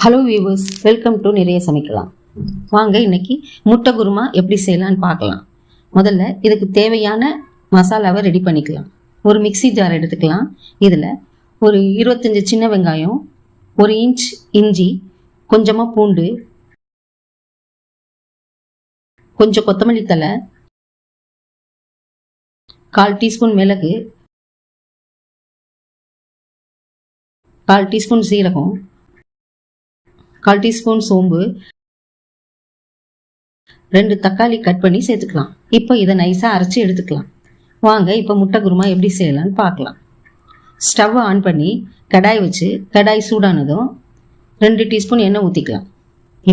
Hello viewers, welcome to நிறைய சமைக்கலாம். வாங்க இன்னைக்கு முட்டை குருமா எப்படி செய்யலான்னு பார்க்கலாம். முதல்ல இதுக்கு தேவையான மசாலாவை ரெடி பண்ணிக்கலாம். ஒரு மிக்சி ஜார் எடுத்துக்கலாம். இதில் ஒரு 25 சின்ன வெங்காயம், 1 இன்ச் இஞ்சி, கொஞ்சமாக பூண்டு, கொஞ்சம் கொத்தமல்லி தழை, 1/4 டீஸ்பூன் மிளகு, 1/4 டீஸ்பூன் சீரகம், 1/4 டீஸ்பூன் சோம்பு, 2 தக்காளி கட் பண்ணி சேர்த்துக்கலாம். இப்போ இதை நைஸாக அரைச்சி எடுத்துக்கலாம். வாங்க இப்போ முட்டை குருமா எப்படி செய்யலான்னு பார்க்கலாம். ஸ்டவ் ஆன் பண்ணி கடாய் வச்சு கடாய் சூடானதும் 2 டீஸ்பூன் எண்ணெய் ஊற்றிக்கலாம்.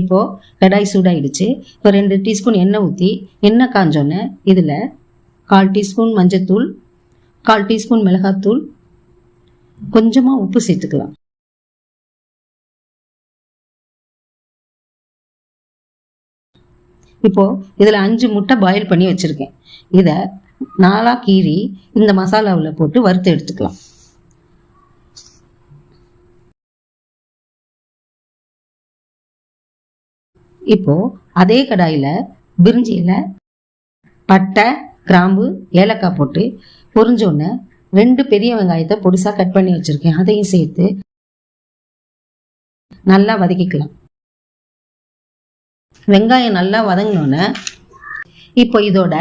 இப்போது கடாய் சூடாயிடுச்சு. இப்போ 2 டீஸ்பூன் எண்ணெய் ஊற்றி எண்ணெய் காஞ்சோன்னே இதில் 1/4 டீஸ்பூன் மஞ்சத்தூள், 1/4 டீஸ்பூன் மிளகாத்தூள், கொஞ்சமாக உப்பு சேர்த்துக்கலாம். இப்போ இதில் 5 முட்டை பாயில் பண்ணி வச்சுருக்கேன். இதை 4 கீறி இந்த மசாலாவில் போட்டு வறுத்து எடுத்துக்கலாம். இப்போ அதே கடாயில் பிரிஞ்சி இலை, பட்டை, கிராம்பு, ஏலக்காய் போட்டு பொரிஞ்சோடனே 2 பெரிய வெங்காயத்தை பொடிசாக கட் பண்ணி வச்சுருக்கேன். அதையும் சேர்த்து நல்லா வதக்கிக்கலாம். வெங்காயம் நல்லா வதங்கினோன்னே இப்போ இதோட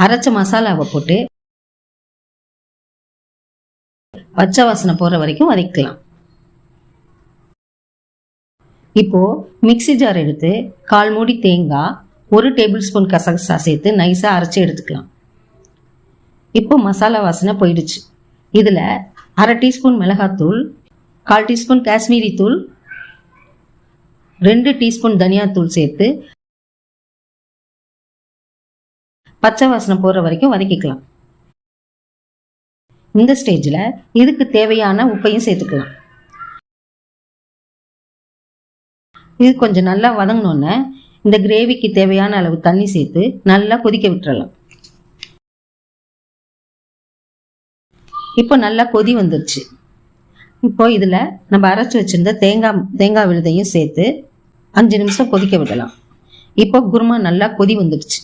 அரைச்ச மசாலாவை போட்டு பச்சை வாசனை போகிற வரைக்கும் வதக்கலாம். இப்போ மிக்சி ஜார் எடுத்து 1/4 மூடி தேங்காய், 1 டேபிள் ஸ்பூன் கசகசா சேர்த்து நைஸாக அரைச்சி எடுத்துக்கலாம். இப்போ மசாலா வாசனை போயிடுச்சு. இதில் 1/2 டீஸ்பூன் மிளகாத்தூள், 1/4 டீஸ்பூன் காஷ்மீரி தூள், 2 டீஸ்பூன் தனியாத்தூள் சேர்த்து பச்சை வாசனை போகிற வரைக்கும் வதக்கிக்கலாம். இந்த ஸ்டேஜில் இதுக்கு தேவையான உப்பையும் சேர்த்துக்கலாம். இது கொஞ்சம் நல்லா வதங்கினோன்னே இந்த கிரேவிக்கு தேவையான அளவு தண்ணி சேர்த்து நல்லா கொதிக்க விட்டுறலாம். இப்போ நல்லா கொதி வந்துருச்சு. இப்போ இதில் நம்ம அரைச்சி வச்சிருந்த தேங்காய் விழுதையும் சேர்த்து 5 நிமிஷம் கொதிக்க விடலாம். இப்போ குருமா நல்லா கொதி வந்துடுச்சு.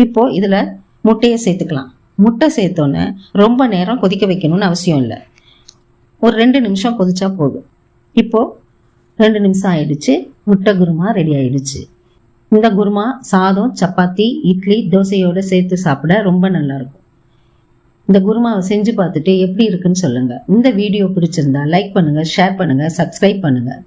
இப்போ இதில் முட்டையை சேர்த்துக்கலாம். முட்டை சேர்த்தோன்னே ரொம்ப நேரம் கொதிக்க வைக்கணும்னு அவசியம் இல்லை. ஒரு 2 நிமிஷம் கொதிச்சா போதும். இப்போது 2 நிமிஷம் ஆயிடுச்சு. முட்டை குருமா ரெடி ஆயிடுச்சு. இந்த குருமா சாதம், சப்பாத்தி, இட்லி, தோசையோடு சேர்த்து சாப்பிட ரொம்ப நல்லாயிருக்கும். இந்த குருமாவை செஞ்சு பார்த்துட்டு எப்படி இருக்குன்னு சொல்லுங்கள். இந்த வீடியோ பிடிச்சிருந்தா லைக் பண்ணுங்கள், ஷேர் பண்ணுங்கள், சப்ஸ்கிரைப் பண்ணுங்கள்.